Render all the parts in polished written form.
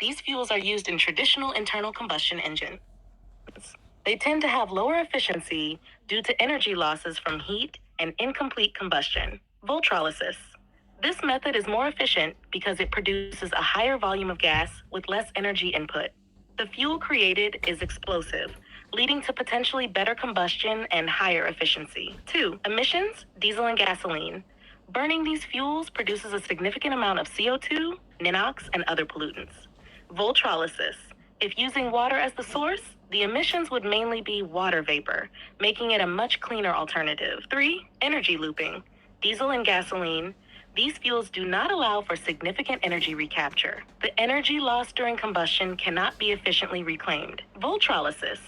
These fuels are used in traditional internal combustion engines. They tend to have lower efficiency due to energy losses from heat and incomplete combustion. Voltrolysis. This method is more efficient because it produces a higher volume of gas with less energy input. The fuel created is explosive, leading to potentially better combustion and higher efficiency. 2. Emissions, diesel and gasoline. Burning these fuels produces a significant amount of CO2, NOx, and other pollutants. Voltrolysis. If using water as the source, the emissions would mainly be water vapor, making it a much cleaner alternative. 3. Energy looping. Diesel and gasoline. These fuels do not allow for significant energy recapture. The energy lost during combustion cannot be efficiently reclaimed. Voltrolysis.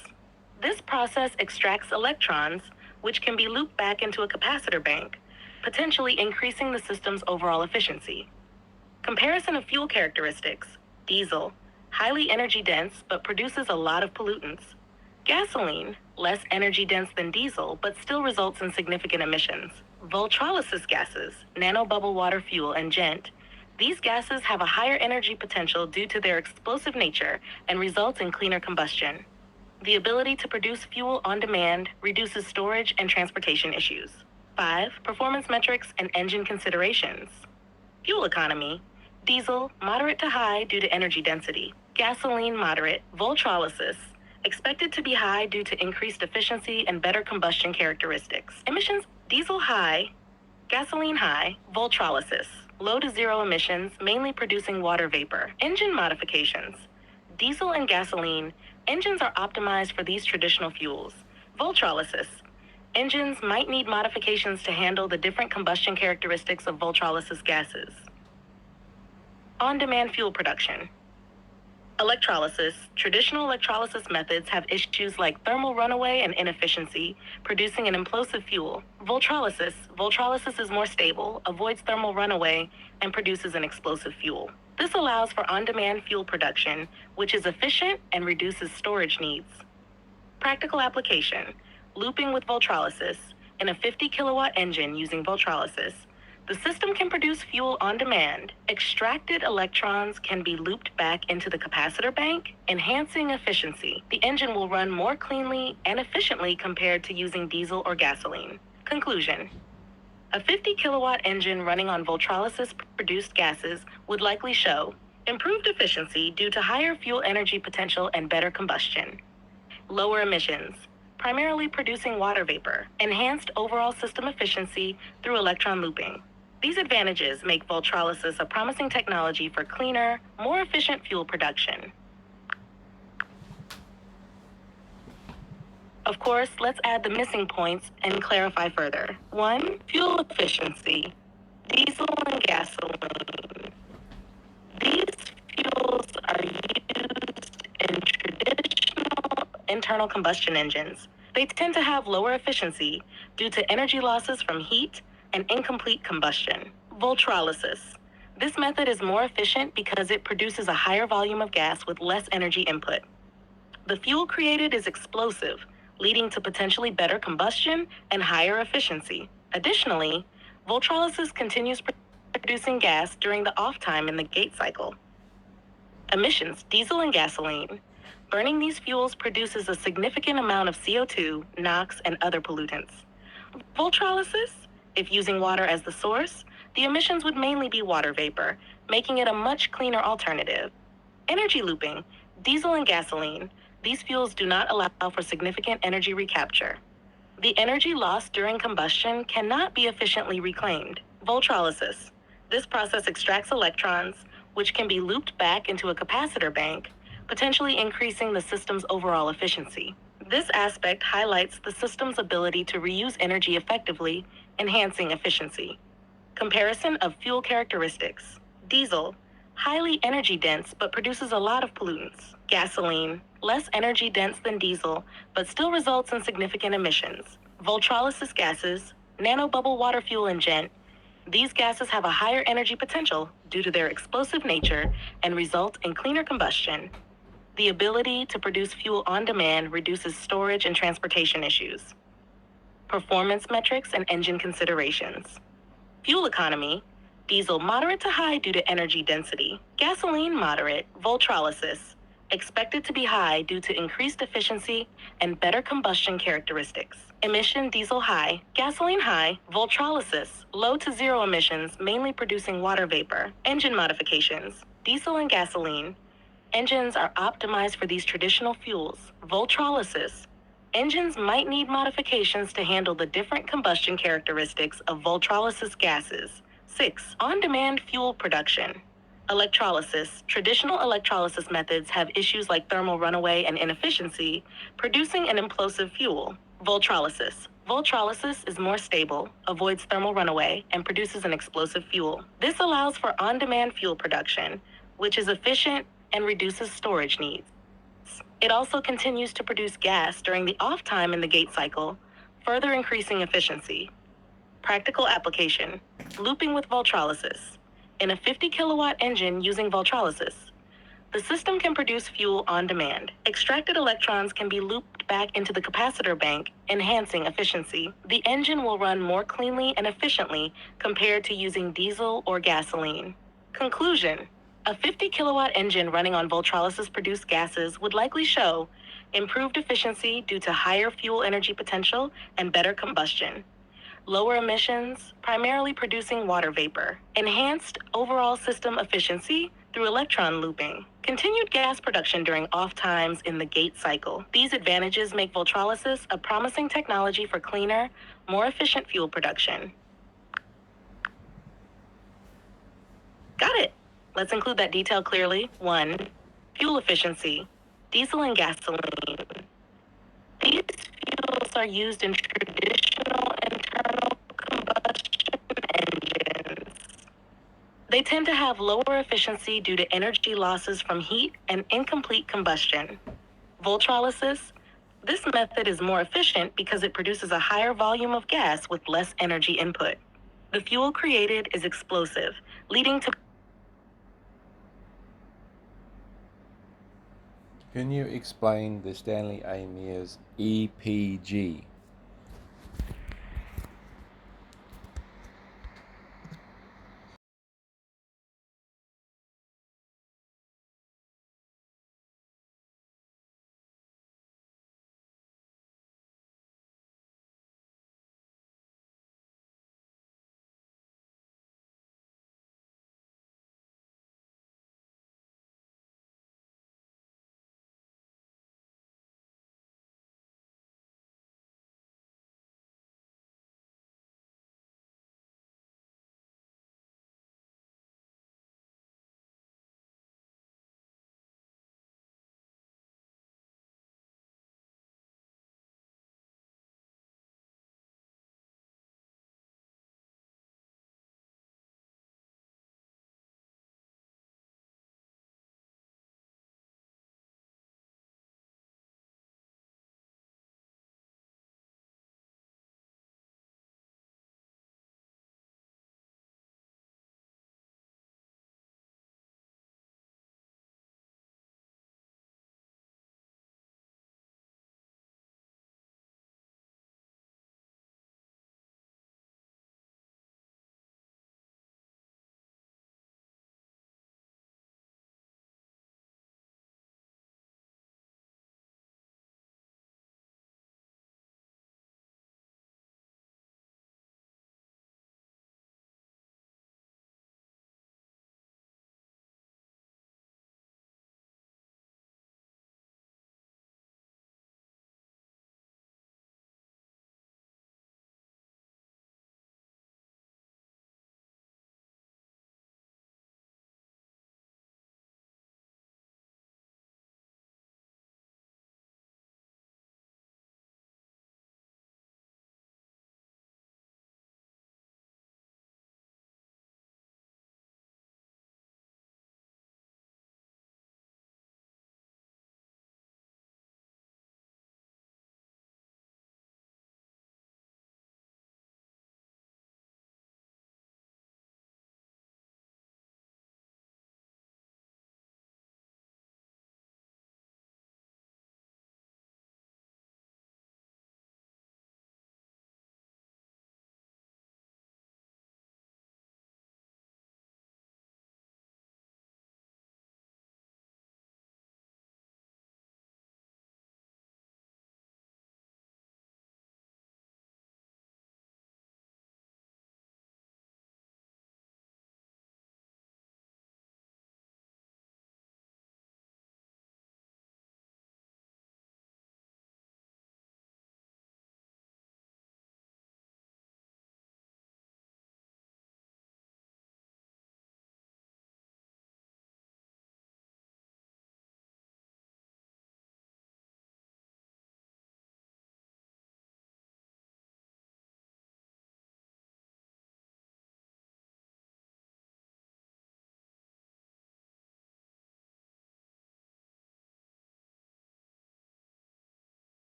This process extracts electrons, which can be looped back into a capacitor bank, potentially increasing the system's overall efficiency. Comparison of fuel characteristics. Diesel, highly energy dense but produces a lot of pollutants. Gasoline, less energy dense than diesel but still results in significant emissions. Voltrolysis gases, nano bubble water fuel, and gent. These gases have a higher energy potential due to their explosive nature and results in cleaner combustion. The ability to produce fuel on demand reduces storage and transportation issues. 5. Performance metrics and engine considerations. Fuel economy. Diesel, moderate to high due to energy density. Gasoline, moderate. Voltrolysis, expected to be high due to increased efficiency and better combustion characteristics. Emissions, diesel high, gasoline high. Voltrolysis, low to zero emissions, mainly producing water vapor. Engine modifications. Diesel and gasoline, engines are optimized for these traditional fuels. Voltrolysis, engines might need modifications to handle the different combustion characteristics of voltrolysis gases. On-demand fuel production. Electrolysis. Traditional electrolysis methods have issues like thermal runaway and inefficiency, producing an implosive fuel. Voltrolysis. Voltrolysis is more stable, avoids thermal runaway, and produces an explosive fuel. This allows for on-demand fuel production, which is efficient and reduces storage needs. Practical application. Looping with voltrolysis. In a 50 kilowatt engine using voltrolysis, the system can produce fuel on demand. Extracted electrons can be looped back into the capacitor bank, enhancing efficiency. The engine will run more cleanly and efficiently compared to using diesel or gasoline. Conclusion. A 50 kilowatt engine running on voltrolysis-produced gases would likely show improved efficiency due to higher fuel energy potential and better combustion, lower emissions, primarily producing water vapor, enhanced overall system efficiency through electron looping. These advantages make voltrolysis a promising technology for cleaner, more efficient fuel production. Of course, let's add the missing points and clarify further. 1. Fuel efficiency. Diesel and gasoline. These fuels are used in traditional internal combustion engines. They tend to have lower efficiency due to energy losses from heat and incomplete combustion. Voltrolysis. This method is more efficient because it produces a higher volume of gas with less energy input. The fuel created is explosive, leading to potentially better combustion and higher efficiency. Additionally, voltrolysis continues producing gas during the off time in the gate cycle. Emissions, diesel and gasoline. Burning these fuels produces a significant amount of CO2, NOx, and other pollutants. Voltrolysis, if using water as the source, the emissions would mainly be water vapor, making it a much cleaner alternative. Energy looping, diesel and gasoline. These fuels do not allow for significant energy recapture. The energy lost during combustion cannot be efficiently reclaimed. Voltrolysis. This process extracts electrons, which can be looped back into a capacitor bank, potentially increasing the system's overall efficiency. This aspect highlights the system's ability to reuse energy effectively, enhancing efficiency. Comparison of fuel characteristics. Diesel, highly energy dense but produces a lot of pollutants. Gasoline, less energy dense than diesel but still results in significant emissions. Voltrolysis gases, nano bubble water fuel, and gent. These gases have a higher energy potential due to their explosive nature and result in cleaner combustion. The ability to produce fuel on demand reduces storage and transportation issues. Performance metrics and engine considerations. Fuel economy. Diesel moderate to high due to energy density. Gasoline moderate, voltrolysis, expected to be high due to increased efficiency and better combustion characteristics. Emission diesel high, gasoline high, voltrolysis, low to zero emissions, mainly producing water vapor. Engine modifications, diesel and gasoline. Engines are optimized for these traditional fuels. Voltrolysis, engines might need modifications to handle the different combustion characteristics of voltrolysis gases. 6. On-demand fuel production. Electrolysis. Traditional electrolysis methods have issues like thermal runaway and inefficiency, producing an implosive fuel. Voltrolysis. Voltrolysis is more stable, avoids thermal runaway, and produces an explosive fuel. This allows for on-demand fuel production, which is efficient and reduces storage needs. It also continues to produce gas during the off time in the gate cycle, further increasing efficiency. Practical application, looping with voltrolysis. In a 50 kilowatt engine using voltrolysis, the system can produce fuel on demand. Extracted electrons can be looped back into the capacitor bank, enhancing efficiency. The engine will run more cleanly and efficiently compared to using diesel or gasoline. Conclusion, a 50 kilowatt engine running on voltrolysis produced gases would likely show improved efficiency due to higher fuel energy potential and better combustion. Lower emissions, primarily producing water vapor. Enhanced overall system efficiency through electron looping. Continued gas production during off times in the gate cycle. These advantages make voltrolysis a promising technology for cleaner, more efficient fuel production. Got it. Let's include that detail clearly. 1. Fuel efficiency. Diesel and gasoline. These fuels are used in traditional internal combustion engines. They tend to have lower efficiency due to energy losses from heat and incomplete combustion. Voltrolysis. This method is more efficient because it produces a higher volume of gas with less energy input. The fuel created is explosive, leading to... Can you explain the Stanley A Meyer's EPG?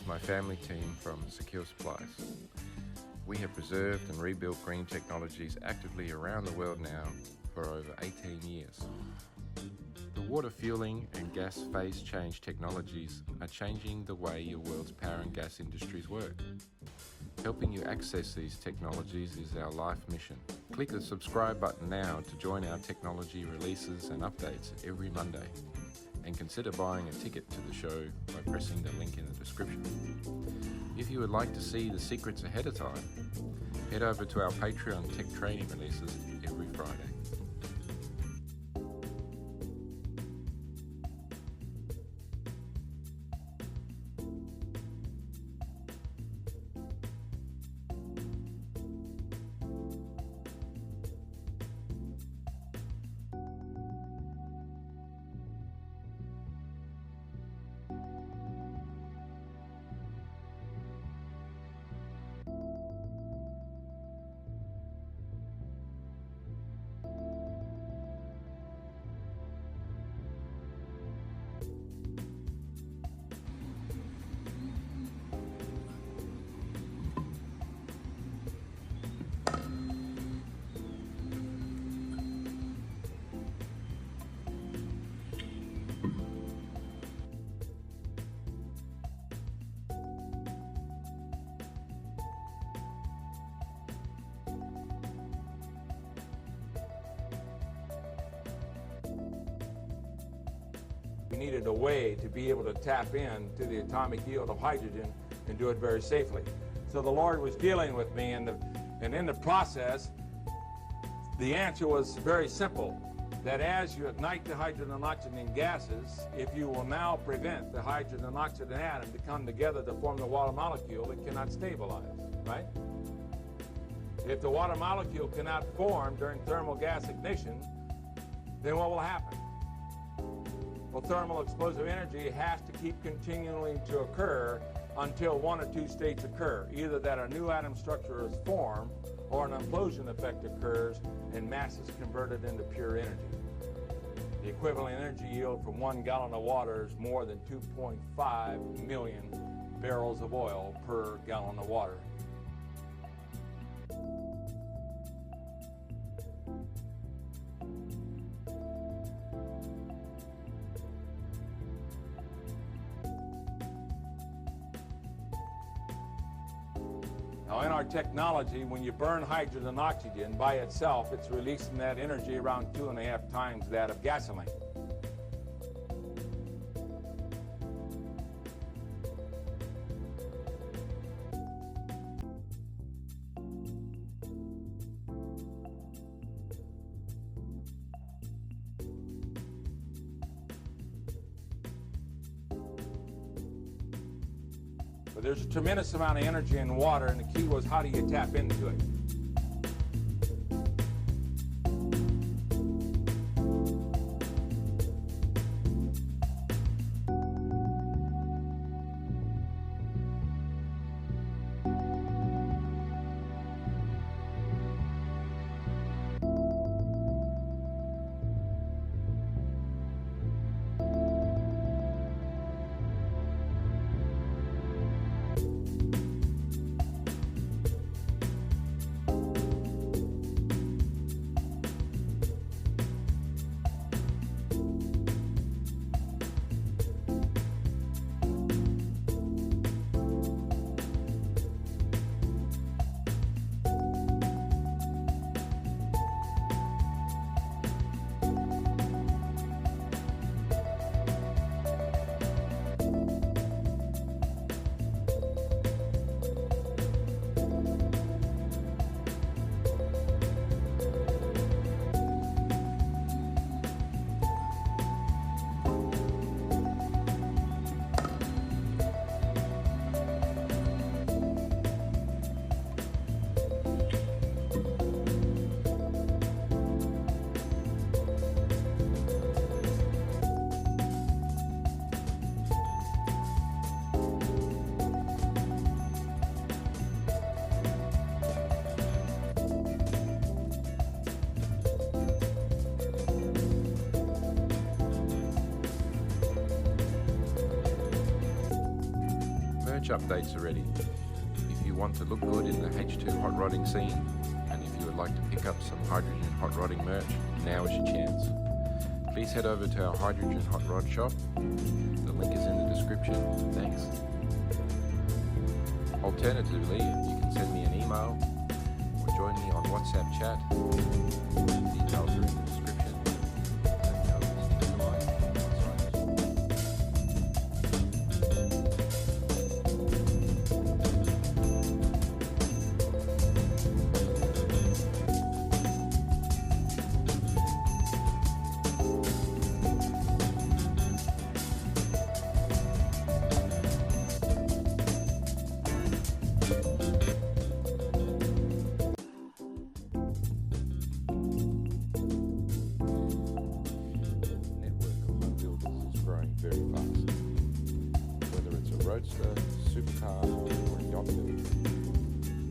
is my family team from Secure Supplies. We have preserved and rebuilt green technologies actively around the world now for over 18 years. The water fueling and gas phase change technologies are changing the way your world's power and gas industries work. Helping you access these technologies is our life mission. Click the subscribe button now to join our technology releases and updates every Monday. And consider buying a ticket to the show by pressing the link in the description. If you would like to see the secrets ahead of time, head over to our Patreon tech training releases every Friday. We needed a way to be able to tap into the atomic yield of hydrogen and do it very safely. So the Lord was dealing with me, and in the process, the answer was very simple, that as you ignite the hydrogen and oxygen gases, if you will now prevent the hydrogen and oxygen atom to come together to form the water molecule, it cannot stabilize, right? If the water molecule cannot form during thermal gas ignition, then what will happen? Well, thermal explosive energy has to keep continuing to occur until one or two states occur, either that a new atom structure is formed or an implosion effect occurs and mass is converted into pure energy. The equivalent energy yield from 1 gallon of water is more than 2.5 million barrels of oil per gallon of water. Now, in our technology, when you burn hydrogen and oxygen by itself, it's releasing that energy around 2.5 times that of gasoline. But there's a tremendous amount of energy in water, and the key was, how do you tap into it? much updates already. If you want to look good in the H2 hot rodding scene, and if you would like to pick up some hydrogen hot rodding merch, now is your chance. Please head over to our hydrogen hot rod shop. The link is in the description. Thanks. Alternatively, you can send me an email or join me on WhatsApp chat. Details are in the description. Very fast. Whether it's a roadster, supercar, or a yacht build,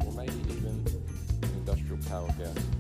or maybe even an industrial power gas